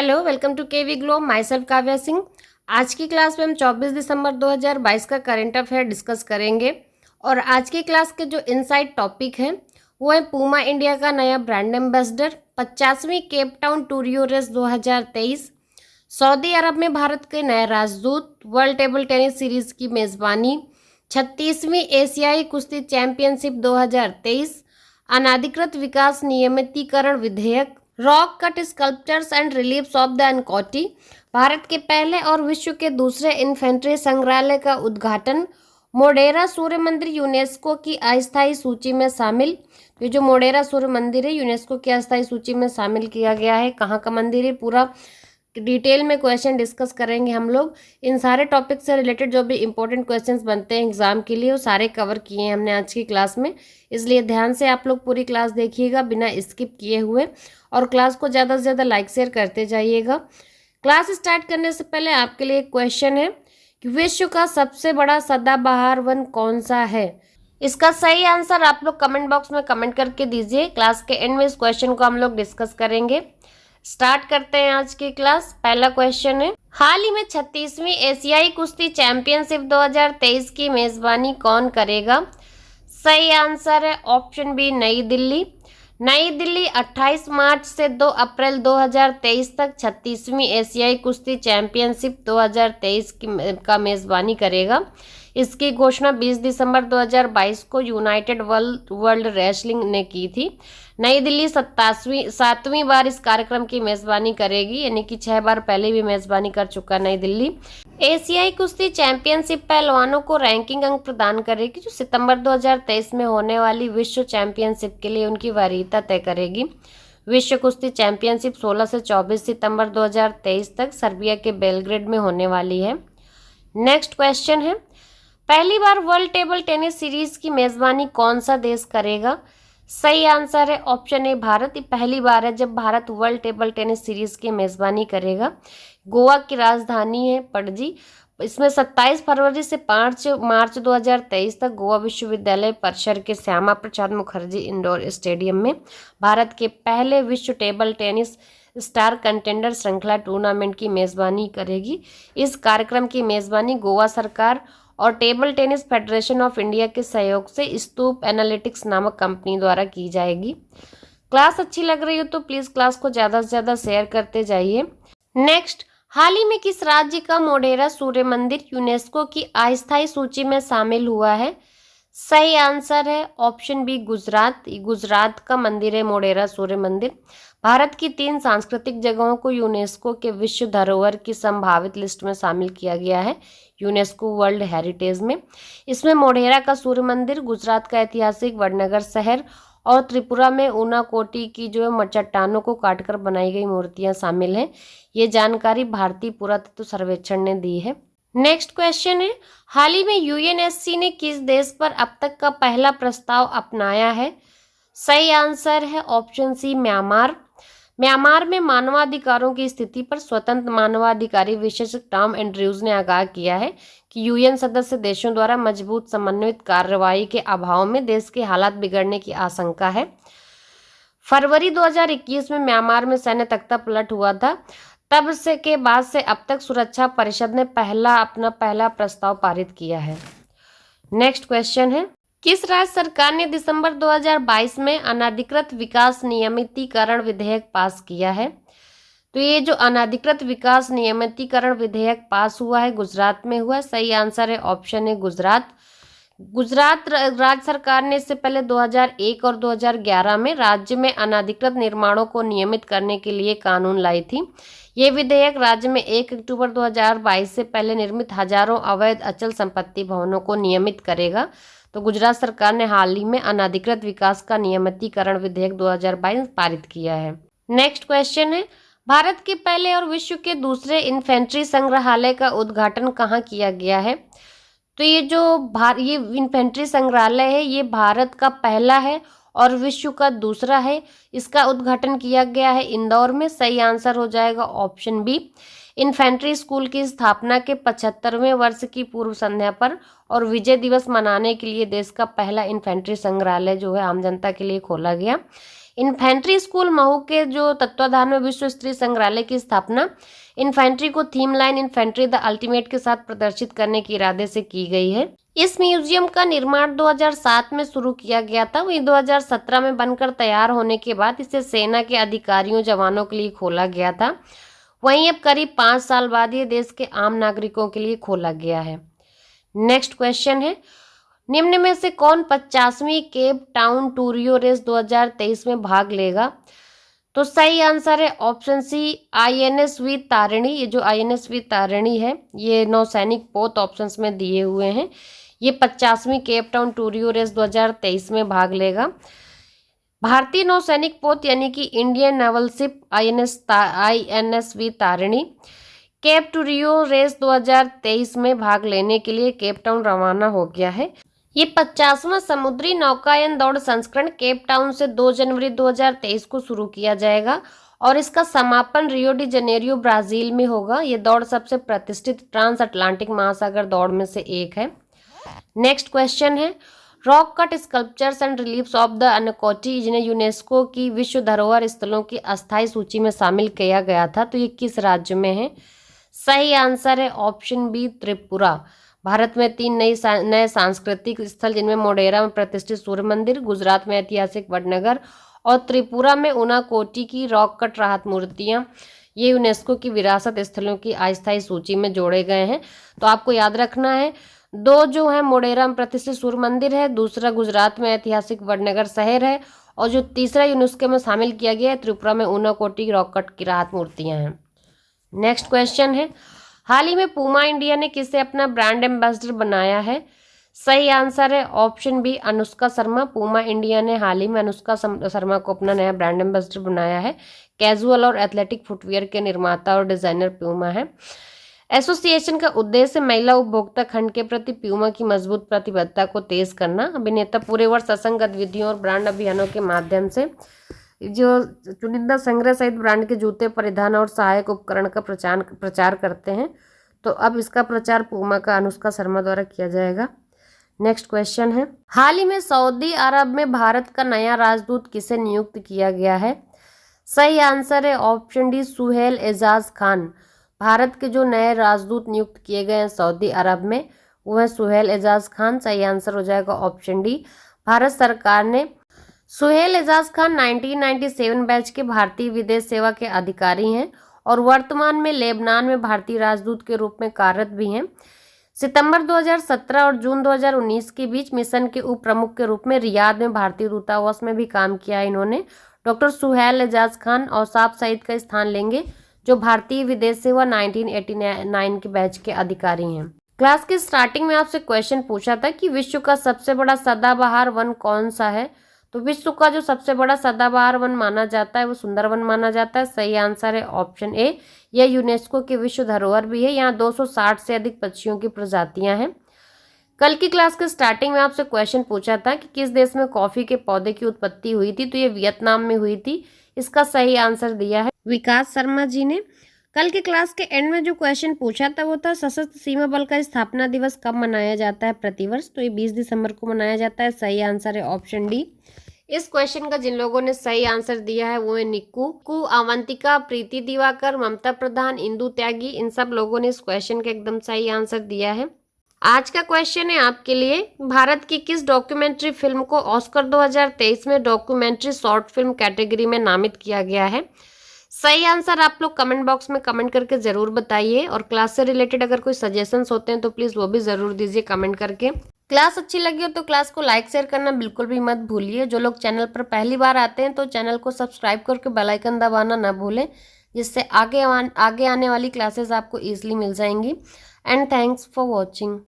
Hello, welcome to KV globe. Myself Kavya Singh. आज की class में हम 24 दिसंबर 2022 का करंट अफेयर डिस्कस करेंगे। और आज की क्लास के जो इनसाइट टॉपिक हैं वो है पूमा इंडिया का नया ब्रांड एम्बेसडर, 50वीं केप टाउन टूरियो रेस 2023, सऊदी अरब में भारत के नए राजदूत, वर्ल्ड टेबल टेनिस सीरीज की मेज़बानी, 36वीं एशियाई कुश्ती चैंपियनशिप 2023, अनाधिकृत विकास नियमितीकरण विधेयक, rock cut sculptures and reliefs of the Unakoti, Bharat के पहले और विश्व के दूसरे इन्फेंट्री संग्रहालय का उद्घाटन, मोढेरा सूर्य मंदिर यूनेस्को की अस्थायी सूची में शामिल। ये जो मोढेरा सूर्य मंदिर है यूनेस्को की अस्थायी सूची में शामिल किया गया है। कहाँ का मंदिर है, पूरा डिटेल में क्वेश्चन डिस्कस करेंगे हम लोग। इन सारे टॉपिक से रिलेटेड जो भी इंपॉर्टेंट क्वेश्चंस बनते हैं एग्जाम के लिए वो सारे कवर किए हैं हमने आज की क्लास में, इसलिए ध्यान से आप लोग पूरी क्लास देखिएगा बिना स्किप किए हुए, और क्लास को ज़्यादा से ज़्यादा लाइक शेयर करते जाइएगा। क्लास स्टार्ट करने से पहले आपके लिए एक क्वेश्चन है कि विश्व का सबसे बड़ा सदाबहार वन कौन सा है? इसका सही आंसर आप लोग कमेंट बॉक्स में कमेंट करके दीजिए। क्लास के एंड में इस क्वेश्चन को हम लोग डिस्कस करेंगे। स्टार्ट करते हैं आज की क्लास। पहला क्वेश्चन है, हाल ही में 36वीं एशियाई कुश्ती चैंपियनशिप 2023 की मेजबानी कौन करेगा? सही आंसर है ऑप्शन बी, नई दिल्ली। नई दिल्ली 28 मार्च से 2 अप्रैल 2023 तक 36वीं एशियाई कुश्ती चैंपियनशिप 2023 का मेजबानी करेगा। इसकी घोषणा 20 दिसंबर 2022 को यूनाइटेड वर्ल्ड रेसलिंग ने की थी। नई दिल्ली 7वीं बार इस कार्यक्रम की मेजबानी करेगी, यानी कि 6 बार पहले भी मेजबानी कर चुका नई दिल्ली। एशियाई कुश्ती चैंपियनशिप पहलवानों को रैंकिंग अंक प्रदान करेगी, जो सितंबर 2023 में होने वाली विश्व चैंपियनशिप के लिए उनकी वरीयता तय करेगी। विश्व कुश्ती चैंपियनशिप 16 से 24 सितंबर 2023 तक सर्बिया के बेलग्रेड में होने वाली है। नेक्स्ट क्वेश्चन है, पहली बार वर्ल्ड टेबल टेनिस सीरीज की मेजबानी कौन सा देश करेगा? सही आंसर है ऑप्शन ए, भारत। ये पहली बार है जब Bharat world table tennis series की मेजबानी करेगा। गोवा की राजधानी है पणजी। इसमें 27 फरवरी से 5 मार्च 2023 तक गोवा विश्वविद्यालय परिसर के श्यामा प्रसाद मुखर्जी इंडोर स्टेडियम में भारत के पहले विश्व टेबल टेनिस स्टार कंटेंडर श्रृंखला टूर्नामेंट की मेजबानी करेगी। इस कार्यक्रम की मेजबानी गोवा सरकार और table tennis federation of India के सहयोग से स्तूप एनालिटिक्स नामक कंपनी द्वारा की जाएगी। क्लास अच्छी लग रही हो तो प्लीज क्लास को ज़्यादा से ज़्यादा शेयर करते जाइए। नेक्स्ट, हाल ही में किस राज्य का मोढेरा सूर्य मंदिर यूनेस्को की अस्थायी सूची में शामिल हुआ है? सही आंसर है ऑप्शन बी, गुजरात। गुजरात का मंदिर है मोढेरा सूर्य मंदिर। भारत की 3 सांस्कृतिक जगहों को यूनेस्को के विश्व धरोहर की संभावित लिस्ट में शामिल किया गया है यूनेस्को वर्ल्ड हेरिटेज में। इसमें मोढेरा का सूर्य मंदिर, गुजरात का ऐतिहासिक वडनगर शहर और त्रिपुरा में ऊनाकोटी की जो है चट्टानों को काटकर बनाई गई मूर्तियां शामिल हैं। ये जानकारी भारतीय पुरातत्व सर्वेक्षण ने दी है। नेक्स्ट क्वेश्चन है, हाल ही में यूएनएससी ने किस देश पर अब तक का पहला प्रस्ताव अपनाया है? सही आंसर है ऑप्शन सी, म्यांमार। म्यांमार में मानवाधिकारों की स्थिति पर स्वतंत्र मानवाधिकारी विशेषज्ञ टॉम एंड्रयूज ने आगाह किया है कि यूएन सदस्य देशों द्वारा मजबूत समन्वित कार्रवाई के अभाव में देश के हालात बिगड़ने की आशंका है। फरवरी 2021 में म्यांमार में सैन्य तख्तापलट हुआ था। तब से के बाद से अब तक सुरक्षा परिषद ने अपना पहला प्रस्ताव पारित किया है। नेक्स्ट क्वेश्चन है, किस राज्य सरकार ने दिसंबर 2022 में अनाधिकृत विकास नियमितीकरण विधेयक पास किया है? तो ये जो अनाधिकृत विकास नियमितीकरण विधेयक पास हुआ है गुजरात में हुआ है। सही आंसर है ऑप्शन है, गुजरात। गुजरात राज्य सरकार ने इससे पहले 2001 और 2011 में राज्य में अनाधिकृत निर्माणों को नियमित करने के लिए कानून लाई थी। ये विधेयक राज्य में 1 अक्टूबर 2022 से पहले निर्मित हजारों अवैध अचल संपत्ति भवनों को नियमित करेगा। तो गुजरात सरकार ने हाल ही में अनाधिकृत विकास का नियमितीकरण विधेयक 2022 पारित किया है। नेक्स्ट क्वेश्चन है, भारत के पहले और विश्व के दूसरे इन्फेंट्री संग्रहालय का उद्घाटन कहाँ किया गया है? तो ये इन्फेंट्री संग्रहालय है, ये भारत का पहला है और विश्व का दूसरा है। इसका उद्घाटन किया गया है इंदौर में। सही आंसर हो जाएगा ऑप्शन बी। इन्फेंट्री स्कूल की स्थापना के 75वें वर्ष की पूर्व संध्या पर और विजय दिवस मनाने के लिए देश का पहला इन्फेंट्री संग्रहालय जो है आम जनता के लिए खोला गया। इन्फेंट्री स्कूल महू के जो तत्वाधान में विश्व स्तरीय संग्रहालय की स्थापना इन्फेंट्री को theme line infantry the ultimate के साथ प्रदर्शित करने के इरादे से की गई है। इस म्यूजियम का निर्माण 2007 में शुरू किया गया था। वही 2017 में बनकर तैयार होने के बाद इसे सेना के अधिकारियों जवानों के लिए खोला गया था। वहीं अब करीब 5 साल बाद ये देश के आम नागरिकों के लिए खोला गया है। नेक्स्ट क्वेश्चन है, निम्न में से कौन 50वीं केप टाउन टूरियो रेस 2023 में भाग लेगा? तो सही आंसर है ऑप्शन सी INS वीर तारिणी। ये जो INS वीर तारिणी है ये नौसैनिक पोत ऑप्शंस में दिए हुए हैं। ये 50वीं केप टाउन टूरियो रेस 2023 में भाग लेगा। भारतीय नौसैनिक पोत यानी कि इंडियन नेवल शिप INS वीर तारिणी केप टूरियो रेस 2023 में भाग लेने के लिए केप टाउन रवाना हो गया है। ये 50वां समुद्री नौकायन दौड़ संस्करण केप टाउन से 2 जनवरी 2023 को शुरू किया जाएगा और इसका समापन रियो डी जनेरियो ब्राजील में होगा। ये दौड़ सबसे प्रतिष्ठित ट्रांस अटलांटिक महासागर दौड़ में से एक है। नेक्स्ट क्वेश्चन है, rock cut sculptures and reliefs of the Unakoti जिन्हें यूनेस्को की विश्व धरोहर स्थलों की अस्थायी सूची में शामिल किया गया था, तो ये किस राज्य में है? सही आंसर है ऑप्शन बी त्रिपुरा। भारत में 3 नए सांस्कृतिक स्थल जिनमें मोढेरा में प्रतिष्ठित सूर्य मंदिर, गुजरात में ऐतिहासिक वडनगर और त्रिपुरा में उनाकोटी की रॉक कट राहत मूर्तियां ये यूनेस्को की विरासत स्थलों की अस्थायी सूची में जोड़े गए हैं। तो आपको याद रखना है 2 जो है मोढेरा में प्रतिष्ठित सूर्य मंदिर है, दूसरा गुजरात में ऐतिहासिक वडनगर शहर है और जो तीसरा यूनेस्को में शामिल किया गया है त्रिपुरा में उनाकोटी रॉक कट की राहत मूर्तियां हैं। नेक्स्ट क्वेश्चन है, हाल ही में पूमा इंडिया ने किसे अपना ब्रांड एम्बेसडर बनाया है? सही आंसर है option B Anushka Sharma. Puma India ने हाल ही में अनुष्का शर्मा को अपना नया ब्रांड एम्बेसडर बनाया है। कैजुअल और एथलेटिक फुटवियर के निर्माता और डिजाइनर प्यूमा है। एसोसिएशन का उद्देश्य महिला उपभोक्ता खंड के प्रति प्यूमा की मजबूत प्रतिबद्धता को तेज करना। अभिनेता पूरे वर्ष असंख्य गतिविधियों और ब्रांड अभियानों के माध्यम से जो चुनिंदा संग्रह सहित ब्रांड के जूते, परिधान और सहायक उपकरण का प्रचार करते हैं। तो अब इसका प्रचार पूमा का अनुष्का शर्मा द्वारा किया जाएगा। नेक्स्ट क्वेश्चन है, हाल ही में सऊदी अरब में भारत का नया राजदूत किसे नियुक्त किया गया है? सही आंसर है ऑप्शन डी सुहेल एजाज खान। भारत के जो नए राजदूत नियुक्त किए गए हैं सऊदी अरब में वो है सुहेल एजाज खान। सही आंसर हो जाएगा ऑप्शन डी। भारत सरकार ने सुहेल एजाज खान 1997 बैच के भारतीय विदेश सेवा के अधिकारी हैं और वर्तमान में लेबनान में भारतीय राजदूत के रूप में कार्यरत भी हैं। सितंबर 2017 और जून 2019 के बीच मिशन के उप प्रमुख के रूप में रियाद में भारतीय दूतावास में भी काम किया है इन्होंने। डॉक्टर सुहेल एजाज खान औसाफ सईद का स्थान लेंगे जो भारतीय विदेश सेवा 1989 के बैच के अधिकारी हैं। क्लास के स्टार्टिंग में आपसे क्वेश्चन पूछा था कि विश्व का सबसे बड़ा सदाबहार वन कौन सा है? तो विश्व का जो सबसे बड़ा सदाबहार वन माना जाता है वो सुंदरवन माना जाता है। सही आंसर है ऑप्शन ए। यह यूनेस्को की विश्व धरोहर भी है। यहाँ 260 से अधिक पक्षियों की प्रजातियां हैं। कल की क्लास के स्टार्टिंग में आपसे क्वेश्चन पूछा था कि किस देश में कॉफी के पौधे की उत्पत्ति हुई थी, तो ये वियतनाम में हुई थी। इसका सही आंसर दिया है विकास शर्मा जी ने। कल के क्लास के एंड में जो क्वेश्चन पूछा था वो था सशस्त्र सीमा बल का स्थापना दिवस कब मनाया जाता है प्रतिवर्ष? तो ये 20 दिसंबर को मनाया जाता है। सही आंसर है ऑप्शन डी। इस क्वेश्चन का जिन लोगों ने सही आंसर दिया है वो है निक्कू, अवंतिका, प्रीति दिवाकर, ममता प्रधान, इंदु त्यागी। इन सब लोगों ने इस क्वेश्चन का एकदम सही आंसर दिया है। आज का क्वेश्चन है आपके लिए, भारत की किस डॉक्यूमेंट्री फिल्म को ऑस्कर 2023 में डॉक्यूमेंट्री शॉर्ट फिल्म कैटेगरी में नामित किया गया है? सही आंसर आप लोग कमेंट बॉक्स में कमेंट करके जरूर बताइए और क्लास से रिलेटेड अगर कोई सजेशंस होते हैं तो प्लीज वो भी जरूर दीजिए कमेंट करके। क्लास अच्छी लगी हो तो क्लास को लाइक शेयर करना बिल्कुल भी मत भूलिए। जो लोग चैनल पर पहली बार आते हैं तो चैनल को सब्सक्राइब करके बेल आइकन दबाना ना भूलें, जिससे आगे आने वाली क्लासेस आपको ईजिली मिल जाएंगी। And thanks for watching.